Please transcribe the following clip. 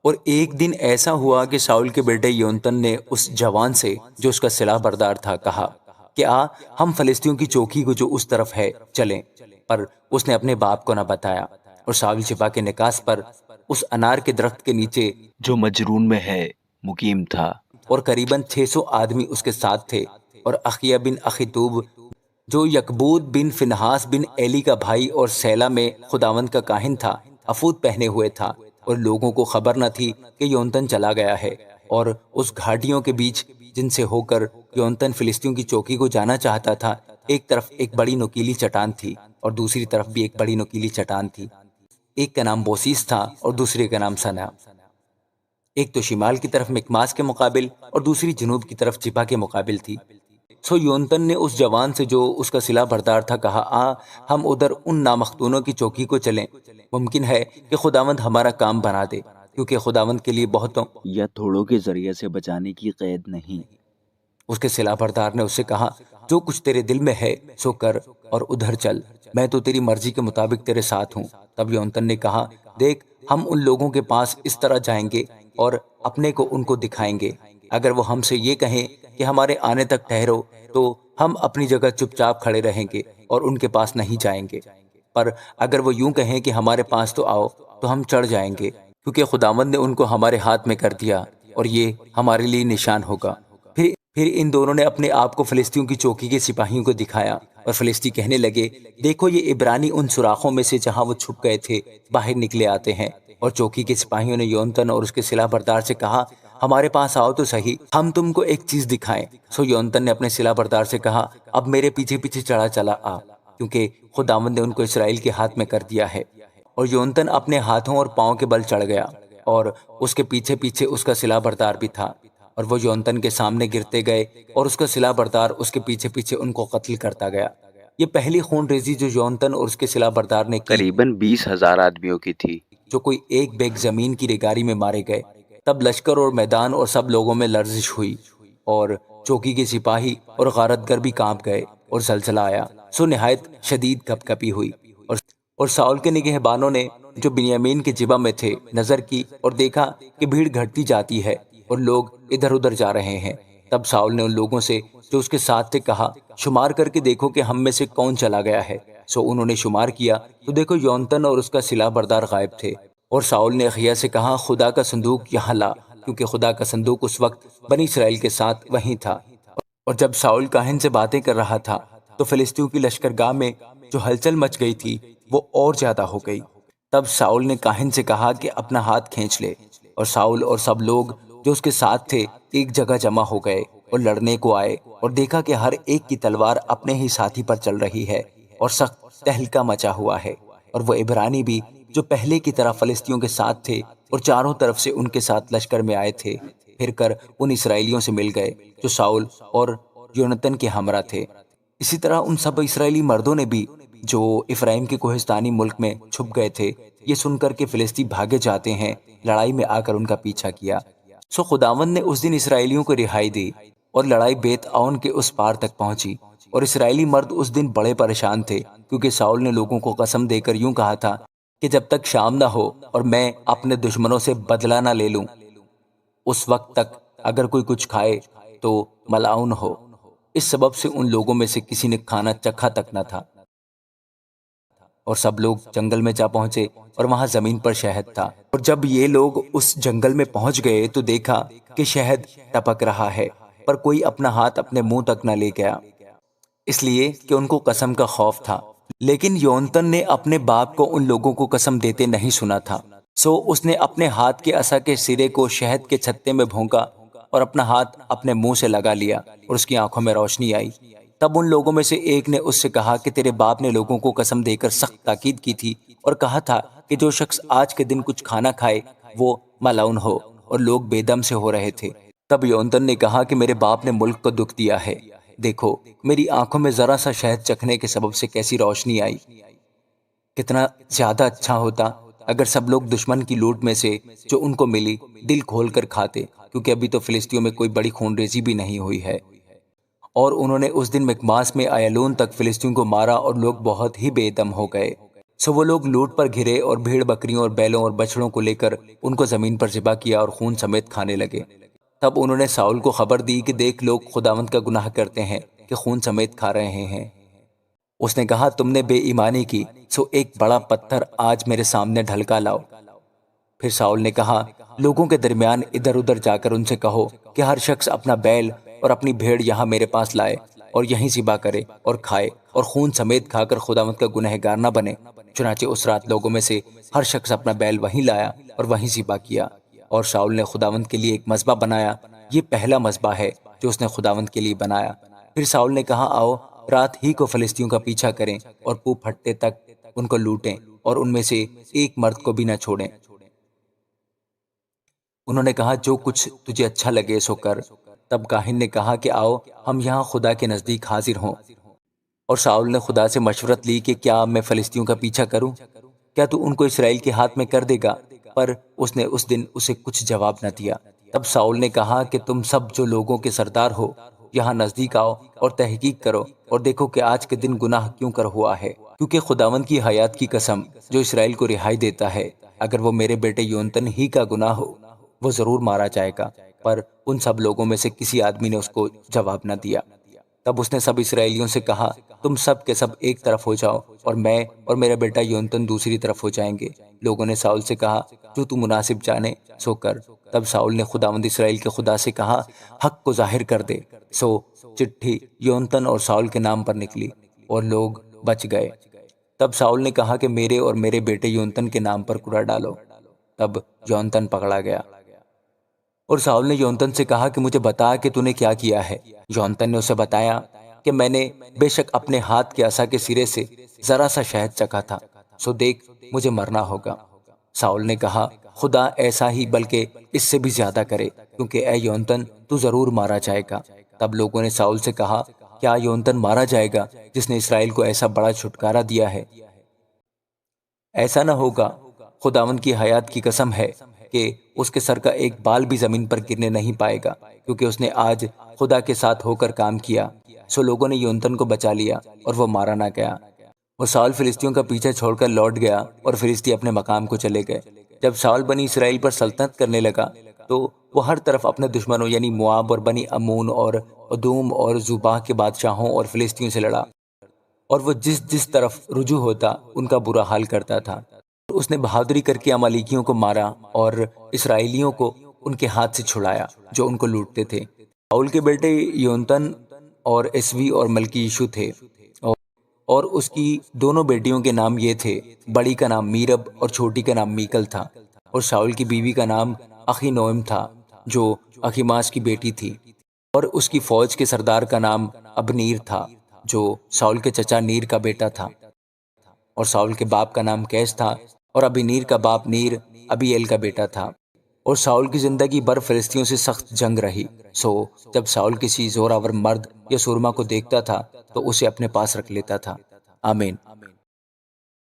اور ایک دن ایسا ہوا کہ ساؤل کے بیٹے یونتن نے اس جوان سے جو اس کا سلاح بردار تھا کہا کہ ہم فلسطینیوں کی چوکی کو جو اس طرف ہے چلیں، پر اس نے اپنے باپ کو نہ بتایا، اور ساؤل شفا کے نکاس پر اس انار کے درخت کے نیچے جو مجرون میں ہے مقیم تھا۔ اور قریباً 600 آدمی اس کے ساتھ تھے، اور اخیا بن اخیتوب جو یکبود بن فنہاس بن ایلی کا بھائی اور سیلا میں خداوند کا کاہن تھا افود پہنے ہوئے تھا، اور لوگوں کو خبر نہ تھی کہ یونتن چلا گیا ہے، اور اس گھاٹیوں کے بیچ جن سے ہو کر یونتن فلسطینیوں کی چوکی کو جانا چاہتا تھا، ایک طرف ایک بڑی نوکیلی چٹان تھی اور دوسری طرف بھی ایک بڑی نوکیلی چٹان تھی، ایک کا نام بوسیس تھا اور دوسرے کا نام سنا، ایک تو شمال کی طرف مکماس کے مقابل اور دوسری جنوب کی طرف چپا کے مقابل تھی۔ سو یونتن نے اس جوان سے جو اس کا سلاح بردار تھا کہا ہم ادھر ان نامختونوں کی چوکی کو چلیں، ممکن ہے کہ خداوند ہمارا کام بنا دے، کیونکہ خداوند کے لیے بہتوں یا تھوڑوں کے ذریعے سے بچانے کی قید نہیں۔ اس کے سلاح بردار نے اس سے کہا جو کچھ تیرے دل میں ہے سو کر اور ادھر چل، میں تو تیری مرضی کے مطابق تیرے ساتھ ہوں۔ تب یونتن نے کہا دیکھ ہم ان لوگوں کے پاس اس طرح جائیں گے اور اپنے کو ان کو دکھائیں گے، اگر وہ ہم سے یہ کہیں کہ ہمارے آنے تک ٹھہرو تو ہم اپنی جگہ چپ چاپ کھڑے رہیں گے اور ان کے پاس نہیں جائیں گے، پر اگر وہ یوں کہیں کہ ہمارے پاس تو آؤ تو ہم چڑھ جائیں گے، کیونکہ خداوند نے ان کو ہمارے ہاتھ میں کر دیا اور یہ ہمارے لیے نشان ہوگا۔ پھر ان دونوں نے اپنے آپ کو فلسطینیوں کی چوکی کے سپاہیوں کو دکھایا، اور فلسطینی کہنے لگے دیکھو یہ عبرانی ان سوراخوں میں سے جہاں وہ چھپ گئے تھے باہر نکلے آتے ہیں۔ اور چوکی کے سپاہیوں نے یونتن اور اس کے سلاح بردار سے کہا ہمارے پاس آؤ تو صحیح، ہم تم کو ایک چیز دکھائیں۔ سو یونتن نے اپنے سلاح بردار سے کہا اب میرے پیچھے پیچھے چلا آ، کیونکہ خداوند نے ان کو اسرائیل کے ہاتھ میں کر دیا ہے۔ اور یونتن اپنے ہاتھوں اور پاؤں کے بل چڑھ گیا، اور اس کے پیچھے پیچھے اس کا سلاح بردار بھی تھا، اور وہ یونتن کے سامنے گرتے گئے اور اس کا سلاح بردار اس کے پیچھے پیچھے ان کو قتل کرتا گیا۔ یہ پہلی خون ریزی جو یونتن اور اس کے سلاح بردار نے کی قریباً 20,000 آدمیوں کی تھی۔ جو کوئی ایک بیگ زمین کی رگاری میں مارے گئے۔ تب لشکر اور میدان اور سب لوگوں میں لرزش ہوئی، اور چوکی کے سپاہی اور غارت گر بھی کانپ گئے، اور زلزلہ آیا، سو نہایت شدید کپ کپی ہوئی۔ اور ساؤل کے نگہبانوں نے جو بنیامین کے جبہ میں تھے نظر کی اور دیکھا کہ بھیڑ گھٹتی جاتی ہے اور لوگ ادھر ادھر جا رہے ہیں۔ تب ساؤل نے ان لوگوں سے جو اس کے ساتھ تھے کہا شمار کر کے دیکھو کہ ہم میں سے کون چلا گیا ہے۔ سو انہوں نے شمار کیا تو دیکھو یونتن اور اس کا سلاح بردار غائب تھے۔ اور ساؤل نے اخیا سے کہا خدا کا صندوق یہاں لا، کیونکہ خدا کا صندوق اس وقت بنی اسرائیل کے ساتھ وہیں تھا۔ اور جب ساؤل کاہن سے باتیں کر رہا تھا تو فلسطینیوں کی لشکرگاہ میں جو ہلچل مچ گئی تھی وہ اور زیادہ ہو گئی۔ تب ساؤل نے کاہن سے کہا کہ اپنا ہاتھ کھینچ لے، اور ساؤل اور سب لوگ جو اس کے ساتھ تھے ایک جگہ جمع ہو گئے اور لڑنے کو آئے، اور دیکھا کہ ہر ایک کی تلوار اپنے ہی ساتھی پر چل رہی ہے اور سخت تہلکہ مچا ہوا ہے۔ اور وہ عبرانی بھی جو پہلے کی طرح فلسطینیوں کے ساتھ تھے اور چاروں طرف سے ان کے ساتھ لشکر میں آئے تھے، پھر کر ان اسرائیلیوں سے مل گئے جو ساؤل اور یونتن کے ہمراہ تھے۔ اسی طرح ان سب اسرائیلی مردوں نے بھی جو افرایم کے کوہستانی ملک میں چھپ گئے تھے یہ سن کر کہ فلسطی بھاگے جاتے ہیں لڑائی میں آ کر ان کا پیچھا کیا۔ سو خداوند نے اس دن اسرائیلیوں کو رہائی دی اور لڑائی بیت آون کے اس پار تک پہنچی، اور اسرائیلی مرد اس دن بڑے پریشان تھے، کیونکہ ساؤل نے لوگوں کو قسم دے کر یوں کہا تھا کہ جب تک شام نہ ہو اور میں اپنے دشمنوں سے بدلہ نہ لے لوں اس وقت تک اگر کوئی کچھ کھائے تو ملعون ہو۔ اس سبب سے ان لوگوں میں سے کسی نے کھانا چکھا تک نہ تھا۔ اور سب لوگ جنگل میں جا پہنچے اور وہاں زمین پر شہد تھا۔ اور جب یہ لوگ اس جنگل میں پہنچ گئے تو دیکھا کہ شہد ٹپک رہا ہے، پر کوئی اپنا ہاتھ اپنے منہ تک نہ لے گیا، اس لیے کہ ان کو قسم کا خوف تھا۔ لیکن یونتن نے اپنے باپ کو ان لوگوں کو قسم دیتے نہیں سنا تھا، سو اس نے اپنے ہاتھ کے عصا کے سرے کو شہد کے چھتے میں بھونکا اور اپنا ہاتھ اپنے منہ سے لگا لیا، اور اس کی آنکھوں میں روشنی آئی۔ تب ان لوگوں میں سے ایک نے اس سے کہا کہ تیرے باپ نے لوگوں کو قسم دے کر سخت تاکید کی تھی اور کہا تھا کہ جو شخص آج کے دن کچھ کھانا کھائے وہ ملعون ہو، اور لوگ بے دم سے ہو رہے تھے۔ تب یونتن نے کہا کہ میرے باپ نے ملک کو دکھ دیا ہے، دیکھو میری آنکھوں میں ذرا سا شہد چکھنے کے سبب سے کیسی روشنی آئی۔ کتنا زیادہ اچھا ہوتا اگر سب لوگ دشمن کی لوٹ میں سے جو ان کو ملی دل کھول کر کھاتے، کیونکہ ابھی تو فلسطینیوں میں کوئی بڑی خون ریزی بھی نہیں ہوئی ہے۔ اور انہوں نے اس دن مکماس میں ایلون تک فلسطینیوں کو مارا اور لوگ بہت ہی بے دم ہو گئے۔ سو وہ لوگ لوٹ پر گھرے اور بھیڑ بکریوں اور بیلوں اور بچڑوں کو لے کر ان کو زمین پر ذبح کیا اور خون سمیت کھانے لگے۔ تب انہوں نے ساؤل کو خبر دی کہ دیکھ، لوگ خداوند کا گناہ کرتے ہیں کہ خون سمیت کھا رہے ہیں۔ اس نے کہا، تم نے بے ایمانی کی، سو ایک بڑا پتھر آج میرے سامنے ڈھلکا لاؤ۔ پھر ساؤل نے کہا، لوگوں کے درمیان ادھر ادھر جا کر ان سے کہو کہ ہر شخص اپنا بیل اور اپنی بھیڑ یہاں میرے پاس لائے اور یہیں ذبح کرے اور کھائے اور خون سمیت کھا کر خداوند کا گنہگار نہ بنے۔ چنانچہ اس رات لوگوں میں سے ہر شخص اپنا بیل وہیں لایا اور وہیں ذبح کیا، اور ساؤل نے خداوند کے لیے ایک مذبح بنایا۔ یہ پہلا مذبح ہے جو اس نے خداوند کے لیے بنایا۔ پھر ساؤل نے کہا، آؤ رات ہی کو فلسطینیوں کا پیچھا کریں اور پو پھٹتے تک ان کو لوٹیں اور ان میں سے ایک مرد کو بھی نہ چھوڑیں۔ انہوں نے کہا، جو کچھ تجھے اچھا لگے سو کر۔ تب کاہن نے کہا کہ آؤ ہم یہاں خدا کے نزدیک حاضر ہوں۔ اور ساؤل نے خدا سے مشورت لی کہ کیا میں فلسطینیوں کا پیچھا کروں؟ کیا تو ان کو اسرائیل کے ہاتھ میں کر دے گا؟ پر اس نے اس دن اسے کچھ جواب نہ دیا۔ تب ساؤل نے کہا کہ تم سب جو لوگوں کے سردار ہو، یہاں نزدیک آؤ اور تحقیق کرو اور دیکھو کہ آج کے دن گناہ کیوں کر ہوا ہے، کیونکہ خداوند کی حیات کی قسم جو اسرائیل کو رہائی دیتا ہے، اگر وہ میرے بیٹے یونتن ہی کا گناہ ہو، وہ ضرور مارا جائے گا۔ پر ان سب لوگوں میں سے کسی آدمی نے اس کو جواب نہ دیا۔ تب اس نے سب اسرائیلیوں سے کہا، تم سب کے سب ایک طرف ہو جاؤ اور میں اور میرا بیٹا یونتن دوسری طرف ہو جائیں گے۔ لوگوں نے ساؤل سے کہا، جو تو مناسب جانے سو کر۔ تب ساؤل نے خداوند اسرائیل کے خدا سے کہا، حق کو ظاہر کر دے۔ سو چٹھی یونتن اور ساؤل کے نام پر نکلی اور لوگ بچ گئے۔ تب ساؤل نے کہا کہ میرے اور میرے بیٹے یونتن کے نام پر کرا ڈالو۔ تب یونتن پکڑا گیا۔ اور ساؤل نے یونتن سے کہا کہ مجھے بتا کہ تو نے کیا کیا ہے۔ یونتن نے اسے بتایا کہ میں نے بے شک اپنے ہاتھ کے عصا کے سرے سے ذرا سا شہد چکھا تھا، سو دیکھ مجھے مرنا ہوگا۔ ساؤل نے کہا، خدا ایسا ہی بلکہ اس سے بھی زیادہ کرے، کیونکہ اے یونتن تو ضرور مارا جائے گا۔ تب لوگوں نے ساؤل سے کہا، کیا یونتن مارا جائے گا جس نے اسرائیل کو ایسا بڑا چھٹکارا دیا ہے؟ ایسا نہ ہوگا، خداوند کی حیات کی قسم ہے کہ اس کے سر کا ایک بال بھی زمین پر گرنے نہیں پائے گا، کیونکہ اس نے آج خدا کے ساتھ ہو کر کام کیا۔ سو لوگوں نے یونتن کو بچا لیا اور وہ مارا نہ گیا۔ وہ ساؤل فلسطینیوں کا پیچھا چھوڑ کر لوٹ گیا اور فلسطی اپنے مقام کو چلے گئے۔ جب ساؤل بنی اسرائیل پر سلطنت کرنے لگا تو وہ ہر طرف اپنے دشمنوں یعنی مواب اور بنی امون اور ادوم اور زوباہ کے بادشاہوں اور فلسطینیوں سے لڑا، اور وہ جس جس طرف رجوع ہوتا ان کا برا حال کرتا تھا۔ اس نے بہادری کر کے امالیکیوں کو مارا اور اسرائیلیوں کو ان کے ہاتھ سے چھڑایا جو ان کو لوٹتے تھے۔ ساؤل کے بیٹے یونتن اور اسوی اور ملکی یشو تھے، اور اس کی دونوں بیٹیوں کے نام یہ تھے، بڑی کا نام میرب اور چھوٹی کا نام میکل تھا۔ اور ساؤل کی بیوی کا نام اخی نوئم تھا جو اخیماس کی بیٹی تھی، اور اس کی فوج کے سردار کا نام ابنیر تھا جو ساؤل کے چچا نیر کا بیٹا تھا۔ اور ساؤل کے باپ کا نام کیس تھا، اور ابنیر کا باپ نیر ابی ایل کا بیٹا تھا۔ اور ساؤل کی زندگی بھر فلسطینیوں سے سخت جنگ رہی۔ سو جب ساؤل کسی زوراور مرد یا سورما کو دیکھتا تھا تو اسے اپنے پاس رکھ لیتا تھا۔ آمین۔